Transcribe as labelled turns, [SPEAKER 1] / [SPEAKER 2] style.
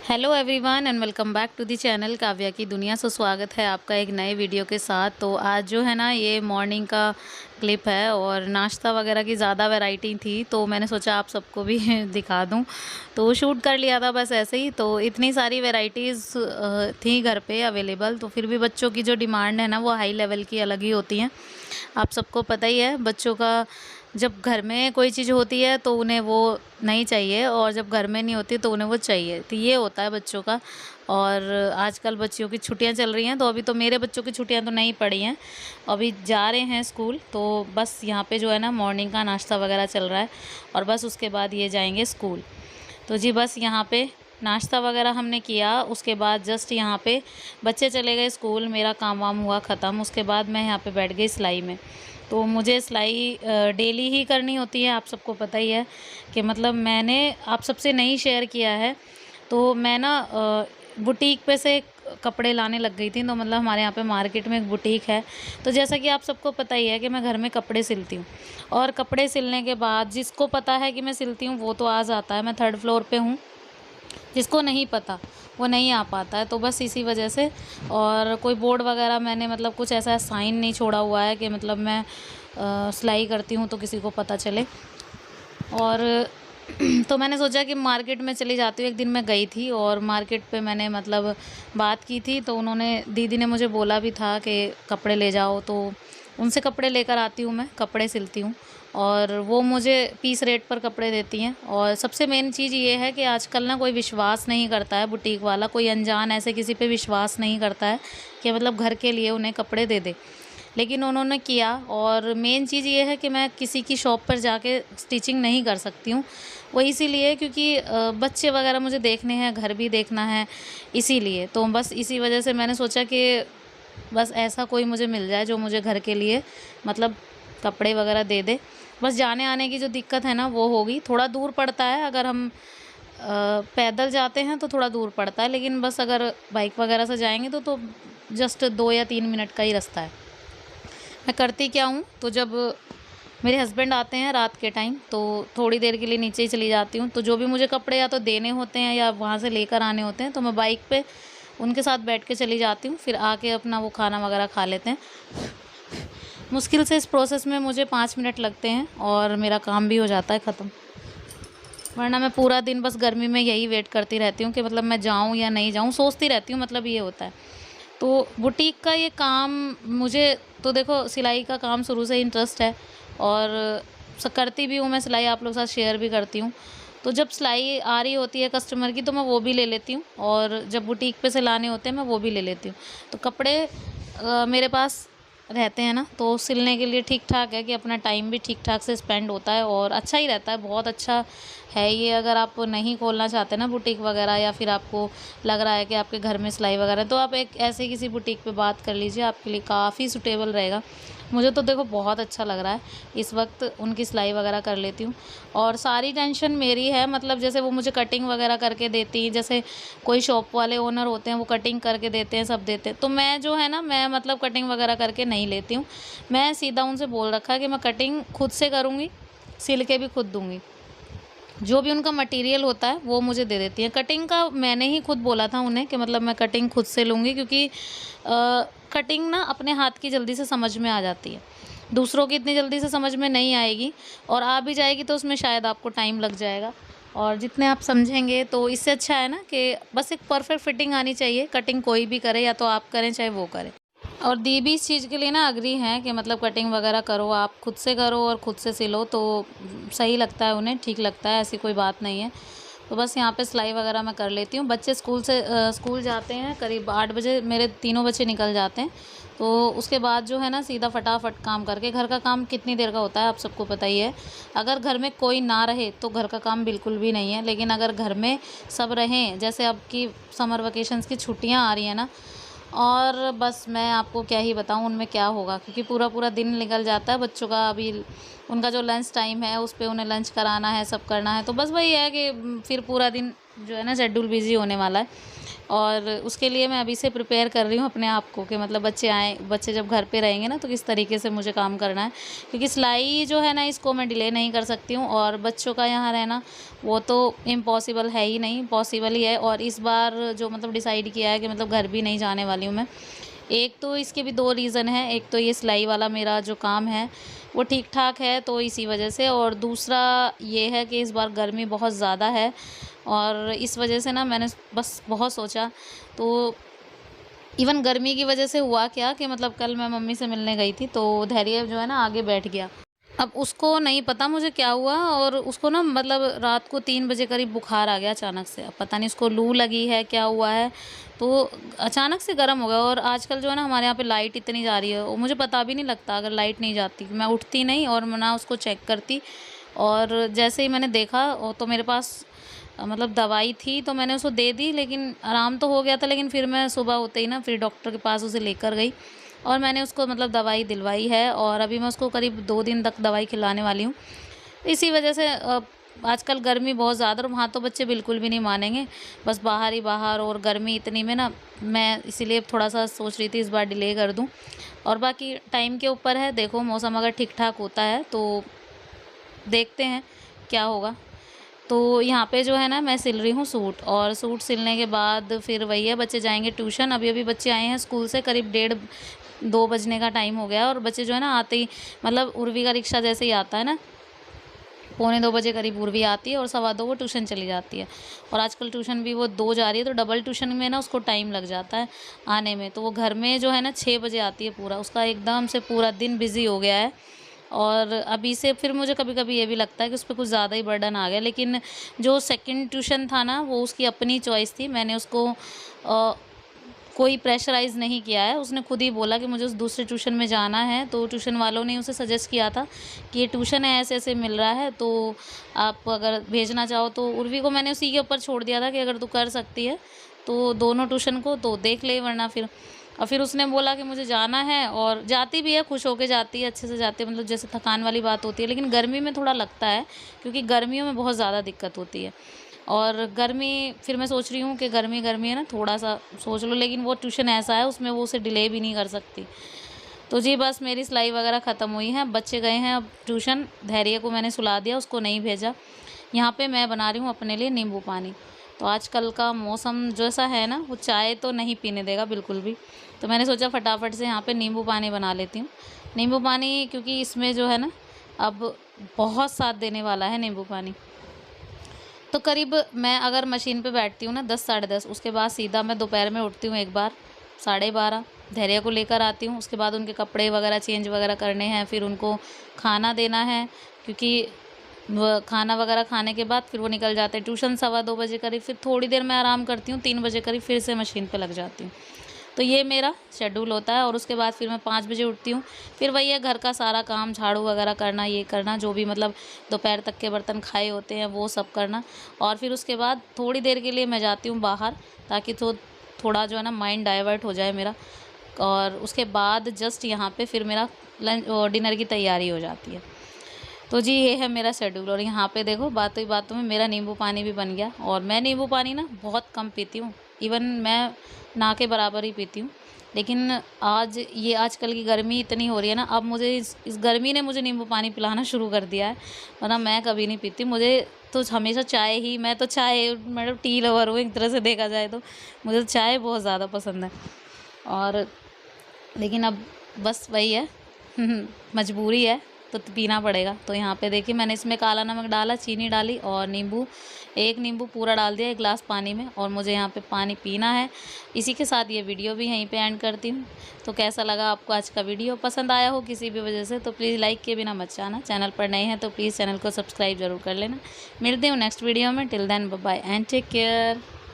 [SPEAKER 1] Hello everyone and welcome back to the channel Kavya की दुनिया। स्वागत है आपका एक नए वीडियो के साथ। तो आज जो है ना ये मॉर्निंग का क्लिप है और नाश्ता वगैरह की ज़्यादा वैरायटी थी तो मैंने सोचा आप सबको भी दिखा दूं, तो शूट कर लिया था बस ऐसे ही। तो इतनी सारी वैरायटीज़ थी घर पे अवेलेबल, तो फिर भी बच्चों की जो डिमांड है ना वो हाई लेवल की अलग ही होती हैं। आप सबको पता ही है बच्चों का, जब घर में कोई चीज़ होती है तो उन्हें वो नहीं चाहिए और जब घर में नहीं होती तो उन्हें वो चाहिए। तो ये होता है बच्चों का। और आजकल बच्चियों की छुट्टियां चल रही हैं, तो अभी तो मेरे बच्चों की छुट्टियां तो नहीं पड़ी हैं, अभी जा रहे हैं स्कूल। तो बस यहाँ पे जो है ना मॉर्निंग का नाश्ता वगैरह चल रहा है और बस उसके बाद ये जाएंगे स्कूल। तो जी बस यहाँ पे नाश्ता वगैरह हमने किया, उसके बाद जस्ट यहाँ पे बच्चे चले गए स्कूल, मेरा काम वाम हुआ ख़त्म। उसके बाद मैं यहाँ पे बैठ गई सिलाई में। तो मुझे सिलाई डेली ही करनी होती है, आप सबको पता ही है कि मतलब मैंने आप सबसे नहीं शेयर किया है। तो मैं ना बुटीक पे से कपड़े लाने लग गई थी। तो मतलब हमारे यहाँ पे मार्केट में एक बुटीक है, तो जैसा कि आप सबको पता ही है कि मैं घर में कपड़े सिलती हूँ। और कपड़े सिलने के बाद जिसको पता है कि मैं सिलती हूँ वो तो आ जाता है, मैं थर्ड फ्लोर पे हूँ। जिसको नहीं पता वो नहीं आ पाता है, तो बस इसी वजह से। और कोई बोर्ड वगैरह मैंने मतलब कुछ ऐसा साइन नहीं छोड़ा हुआ है कि मतलब मैं सिलाई करती हूँ तो किसी को पता चले। और तो मैंने सोचा कि मार्केट में चली जाती हूँ। एक दिन मैं गई थी और मार्केट पे मैंने मतलब बात की थी, तो उन्होंने दीदी ने मुझे बोला भी था कि कपड़े ले जाओ, तो उनसे कपड़े लेकर आती हूँ, मैं कपड़े सिलती हूँ और वो मुझे पीस रेट पर कपड़े देती हैं। और सबसे मेन चीज़ ये है कि आजकल ना कोई विश्वास नहीं करता है, बुटीक वाला कोई अनजान ऐसे किसी पे विश्वास नहीं करता है कि मतलब घर के लिए उन्हें कपड़े दे दे, लेकिन उन्होंने किया। और मेन चीज़ ये है कि मैं किसी की शॉप पर जाके स्टिचिंग नहीं कर सकती हूँ, वो इसीलिए क्योंकि बच्चे वगैरह मुझे देखने हैं, घर भी देखना है, इसीलिए। तो बस इसी वजह से मैंने सोचा कि बस ऐसा कोई मुझे मिल जाए जो मुझे घर के लिए मतलब कपड़े वगैरह दे दे। बस जाने आने की जो दिक्कत है ना वो होगी, थोड़ा दूर पड़ता है। अगर हम पैदल जाते हैं तो थोड़ा दूर पड़ता है, लेकिन बस अगर बाइक वगैरह से जाएंगे तो जस्ट 2 या 3 मिनट का ही रास्ता है। मैं करती क्या हूँ, तो जब मेरे हस्बैंड आते हैं रात के टाइम तो थोड़ी देर के लिए नीचे ही चली जाती हूँ। तो जो भी मुझे कपड़े या तो देने होते हैं या वहाँ से लेकर आने होते हैं तो मैं बाइक पे उनके साथ बैठ के चली जाती हूँ, फिर आके अपना वो खाना वगैरह खा लेते हैं। मुश्किल से इस प्रोसेस में मुझे 5 मिनट लगते हैं और मेरा काम भी हो जाता है ख़त्म। वरना मैं पूरा दिन बस गर्मी में यही वेट करती रहती हूँ कि मतलब मैं जाऊँ या नहीं जाऊँ, सोचती रहती हूँ, मतलब ये होता है। तो बुटीक का ये काम मुझे, तो देखो सिलाई का काम शुरू से इंटरेस्ट है और करती भी हूँ मैं सिलाई, आप लोग के साथ शेयर भी करती हूँ। तो जब सिलाई आ रही होती है कस्टमर की तो मैं वो भी ले लेती हूँ, और जब बुटीक पे से लाने होते हैं मैं वो भी ले लेती हूँ। तो कपड़े मेरे पास रहते हैं ना, तो सिलने के लिए ठीक ठाक है कि अपना टाइम भी ठीक ठाक से स्पेंड होता है और अच्छा ही रहता है, बहुत अच्छा है ये। अगर आप नहीं खोलना चाहते ना बुटीक वगैरह, या फिर आपको लग रहा है कि आपके घर में सिलाई वगैरह, तो आप एक ऐसे किसी बुटीक पे बात कर लीजिए, आपके लिए काफ़ी सूटेबल रहेगा। मुझे तो देखो बहुत अच्छा लग रहा है, इस वक्त उनकी सिलाई वगैरह कर लेती हूँ और सारी टेंशन मेरी है। मतलब जैसे वो मुझे कटिंग वगैरह करके देती हैं, जैसे कोई शॉप वाले ओनर होते हैं वो कटिंग करके देते हैं, सब देते हैं, तो मैं जो है ना मैं मतलब कटिंग वगैरह करके नहीं लेती हूँ। मैं सीधा उनसे बोल रखा है कि मैं कटिंग खुद से करूँगी, सिल के भी खुद दूँगी। जो भी उनका मटेरियल होता है वो मुझे दे देती हैं। कटिंग का मैंने ही खुद बोला था उन्हें कि मतलब मैं कटिंग खुद से लूँगी, क्योंकि कटिंग ना अपने हाथ की जल्दी से समझ में आ जाती है, दूसरों की इतनी जल्दी से समझ में नहीं आएगी, और आ भी जाएगी तो उसमें शायद आपको टाइम लग जाएगा। और जितने आप समझेंगे तो इससे अच्छा है ना कि बस एक परफेक्ट फिटिंग आनी चाहिए। कटिंग कोई भी करे, या तो आप करें चाहे वो करे। और दी भी इस चीज़ के लिए ना अग्री हैं कि मतलब कटिंग वगैरह करो, आप खुद से करो और खुद से सिलो, तो सही लगता है उन्हें, ठीक लगता है, ऐसी कोई बात नहीं है। तो बस यहाँ पे सिलाई वगैरह मैं कर लेती हूँ। बच्चे स्कूल जाते हैं करीब 8 बजे, मेरे तीनों बच्चे निकल जाते हैं। तो उसके बाद जो है ना सीधा फटाफट काम करके, घर का काम कितनी देर का होता है आप सबको पता ही है। अगर घर में कोई ना रहे तो घर का काम बिल्कुल भी नहीं है, लेकिन अगर घर में सब रहें, जैसे अब की समर वेकेशंस की छुट्टियाँ आ रही हैं ना, और बस मैं आपको क्या ही बताऊं उनमें क्या होगा, क्योंकि पूरा पूरा दिन निकल जाता है बच्चों का। अभी उनका जो लंच टाइम है उस पे उन्हें लंच कराना है, सब करना है, तो बस वही है कि फिर पूरा दिन जो है ना शेड्यूल बिज़ी होने वाला है, और उसके लिए मैं अभी से प्रिपेयर कर रही हूँ अपने आप को कि मतलब बच्चे जब घर पे रहेंगे ना तो किस तरीके से मुझे काम करना है, क्योंकि सिलाई जो है ना इसको मैं डिले नहीं कर सकती हूँ, और बच्चों का यहाँ रहना वो तो इम्पॉसिबल है ही नहीं, पॉसिबल ही है। और इस बार जो मतलब डिसाइड किया है कि मतलब घर भी नहीं जाने वाली हूँ मैं। एक तो इसके भी 2 रीज़न हैं, एक तो ये सिलाई वाला मेरा जो काम है वो ठीक-ठाक है तो इसी वजह से, और दूसरा ये है कि इस बार गर्मी बहुत ज़्यादा है, और इस वजह से ना मैंने बस बहुत सोचा। तो इवन गर्मी की वजह से हुआ क्या कि मतलब कल मैं मम्मी से मिलने गई थी तो धैर्य जो है ना आगे बैठ गया। अब उसको नहीं पता मुझे क्या हुआ, और उसको ना मतलब रात को 3 बजे करीब बुखार आ गया अचानक से। अब पता नहीं उसको लू लगी है, क्या हुआ है, तो अचानक से गर्म हो गया। और आजकल जो है ना हमारे यहाँ पे लाइट इतनी जा रही है, और मुझे पता भी नहीं लगता अगर लाइट नहीं जाती, मैं उठती नहीं और ना उसको चेक करती। और जैसे ही मैंने देखा तो मेरे पास मतलब दवाई थी तो मैंने उसको दे दी, लेकिन आराम तो हो गया था, लेकिन फिर मैं सुबह होते ही ना फिर डॉक्टर के पास उसे लेकर गई, और मैंने उसको मतलब दवाई दिलवाई है, और अभी मैं उसको करीब 2 दिन तक दवाई खिलाने वाली हूँ। इसी वजह से आजकल गर्मी बहुत ज़्यादा, और वहाँ तो बच्चे बिल्कुल भी नहीं मानेंगे, बस बाहर ही बाहर, और गर्मी इतनी में ना मैं इसीलिए थोड़ा-सा सोच रही थी इस बार डिले कर दूँ। और बाकी टाइम के ऊपर है, देखो मौसम अगर ठीक-ठाक होता है तो देखते हैं क्या होगा। तो यहाँ पे जो है ना मैं सिल रही हूँ सूट, और सूट सिलने के बाद फिर वही है, बच्चे जाएंगे ट्यूशन। अभी बच्चे आए हैं स्कूल से, करीब 1:30-2 बजने का टाइम हो गया, और बच्चे जो है ना आते ही मतलब उर्वी का रिक्शा जैसे ही आता है ना, 1:45 बजे करीब उर्वी आती है, और 2:15 वो ट्यूशन चली जाती है। और आजकल ट्यूशन भी वो 2 जा रही है, तो डबल ट्यूशन में ना उसको टाइम लग जाता है आने में, तो वो घर में जो है ना 6 बजे आती है। पूरा उसका एकदम से पूरा दिन बिज़ी हो गया है, और अभी से फिर मुझे कभी-कभी ये भी लगता है कि उस पे कुछ ज़्यादा ही बर्डन आ गया। लेकिन जो सेकंड ट्यूशन था ना वो उसकी अपनी चॉइस थी, मैंने उसको कोई प्रेशराइज़ नहीं किया है, उसने खुद ही बोला कि मुझे उस दूसरे ट्यूशन में जाना है, तो ट्यूशन वालों ने उसे सजेस्ट किया था कि ये ट्यूशन है, ऐसे-ऐसे मिल रहा है, तो आप अगर भेजना चाहो तो। उर्वी को मैंने उसी के ऊपर छोड़ दिया था कि अगर तू कर सकती है तो दोनों ट्यूशन को तो देख ले, वरना फिर। और फिर उसने बोला कि मुझे जाना है, और जाती भी है, खुश होके जाती है, अच्छे से जाती है, मतलब जैसे थकान वाली बात होती है। लेकिन गर्मी में थोड़ा लगता है, क्योंकि गर्मियों में बहुत ज़्यादा दिक्कत होती है। और गर्मी फिर मैं सोच रही हूँ कि गर्मी गर्मी है ना, थोड़ा-सा सोच लो, लेकिन वो ट्यूशन ऐसा है उसमें वो उसे डिले भी नहीं कर सकती। तो जी बस मेरी सिलाई वगैरह ख़त्म हुई है, बच्चे गए हैं अब ट्यूशन, धैर्य को मैंने सुला दिया, उसको नहीं भेजा। यहाँ पे मैं बना रही हूँ अपने लिए नींबू पानी। तो आजकल का मौसम जैसा है ना, वो चाय तो नहीं पीने देगा बिल्कुल भी, तो मैंने सोचा फटाफट से यहाँ पे नींबू पानी बना लेती हूँ। नींबू पानी क्योंकि इसमें जो है ना अब बहुत साथ देने वाला है नींबू पानी। तो करीब मैं अगर मशीन पे बैठती हूँ ना 10 साढ़े 10, उसके बाद सीधा मैं दोपहर में उठती हूँ एक बार 12:30, धैर्य को लेकर आती हूँ, उसके बाद उनके कपड़े वगैरह चेंज वगैरह करने हैं, फिर उनको खाना देना है, क्योंकि खाना वगैरह खाने के बाद फिर वो निकल जाते हैं ट्यूशन 2:15 बजे करीब। फिर थोड़ी देर मैं आराम करती हूँ, 3 बजे करीब फिर से मशीन पे लग जाती हूँ। तो ये मेरा शेड्यूल होता है, और उसके बाद फिर मैं 5 बजे उठती हूँ। फिर वही है, घर का सारा काम, झाड़ू वगैरह करना, ये करना, जो भी मतलब दोपहर तक के बर्तन खाए होते हैं वो सब करना। और फिर उसके बाद थोड़ी देर के लिए मैं जाती हूँ बाहर, ताकि थोड़ा जो है ना माइंड डाइवर्ट हो जाए मेरा। और उसके बाद जस्ट यहाँ पे फिर मेरा लंच डिनर की तैयारी हो जाती है। तो जी ये है मेरा शेड्यूल। और यहाँ पे देखो बातों ही बातों में मेरा नींबू पानी भी बन गया, और मैं नींबू पानी ना बहुत कम पीती हूँ, इवन मैं ना के बराबर ही पीती हूँ। लेकिन आजकल की गर्मी इतनी हो रही है ना, अब मुझे इस गर्मी ने मुझे नींबू पानी पिलाना शुरू कर दिया है, वरना मैं कभी नहीं पीती। मुझे तो हमेशा चाय ही, मैं तो चाय मतलब टी लवर हूँ एक तरह से देखा जाए तो, मुझे तो चाय बहुत ज़्यादा पसंद है। और लेकिन अब बस वही है मजबूरी है तो पीना पड़ेगा। तो यहाँ पे देखिए मैंने इसमें काला नमक डाला, चीनी डाली, और एक नींबू पूरा डाल दिया 1 गिलास पानी में, और मुझे यहाँ पे पानी पीना है। इसी के साथ ये वीडियो भी यहीं पे एंड करती हूँ। तो कैसा लगा आपको आज का वीडियो, पसंद आया हो किसी भी वजह से तो प्लीज़ लाइक किए बिना मत जाना। चैनल पर नए हैं तो प्लीज़ चैनल को सब्सक्राइब ज़रूर कर लेना। मिलते हूँ नेक्स्ट वीडियो में, till then bye bye and take care.